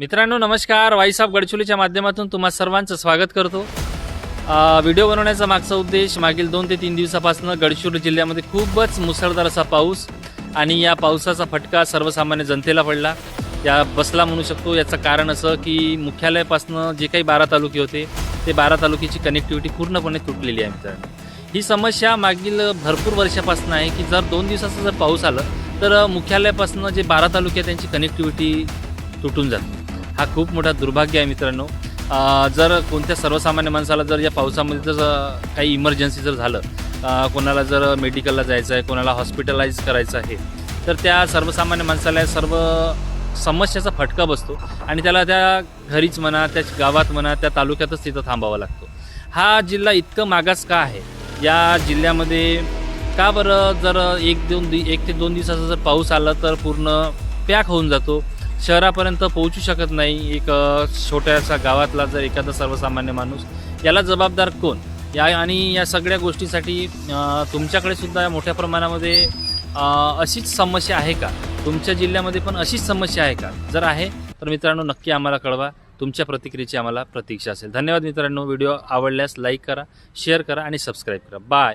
मित्रांनो नमस्कार, वाईसाहेब गडचिरोलीच्या माध्यमातून तुम्हा सर्वांचं स्वागत करतो। व्हिडिओ बनवण्याचा मागचा उद्देश मागील 2 ते 3 दिवसापासून गडचिरोली जिल्ह्यामध्ये खूपच मुसळधार असा पाऊस आणि या पावसाचा फटका सर्वसामान्य जनतेला पडला, या बसला म्हणू शकतो। याचं कारण असं की मुख्यालयापासून जे काही 12 तालुके होते ते 12 तालुक्याची कनेक्टिव्हिटी पूर्णपणे तुटलेली आहे। मित्रांनो ही समस्या मागील भरपूर वर्षापासून आहे की जर 2 दिवसाचा जर पाऊस आला तर मुख्यालयापासून जे 12 तालुके त्यांची कनेक्टिव्हिटी तुटून जाते। हा खूप मोठा दुर्भाग्य आहे मित्रांनो। जर कोणत्या सर्वसामान्य माणसाला जर या पावसामध्ये जर काही इमर्जन्सी जर झालं, कोणाला जर मेडिकलला जायचं आहे, कोणाला हॉस्पिटलाइज करायचं आहे, तर त्या सर्वसामान्य माणसाला सर्व समस्याचा फटका बसतो आणि त्याला त्या घरीच म्हणा, त्या गावात म्हणा, त्या तालुक्यातच तिथं थांबावं लागतो। हा जिल्हा इतकं मागास का आहे? या जिल्ह्यामध्ये का बरं जर 1 ते 2 दिवसाचा जर पाऊस आला तर पूर्ण पॅक होऊन जातो, शहरापर्यंत पोहोचू शकत नाही एक छोट्याशा गावातला जर एखादा सर्वसामान्य माणूस, याला जबाबदार कोण? आणि या सगळ्या गोष्टीसाठी तुमच्याकडे सुद्धा मोठ्या प्रमाणामध्ये अशीच समस्या आहे का? तुमच्या जिल्ह्यामध्ये पण अशीच समस्या आहे का? जर आहे तर मित्रांनो नक्की आम्हाला कळवा, तुमच्या प्रतिक्रियेची आम्हाला प्रतीक्षा असेल। धन्यवाद मित्रांनो। व्हिडिओ आवडल्यास लाईक करा, शेअर करा आणि सबस्क्राईब करा। बाय।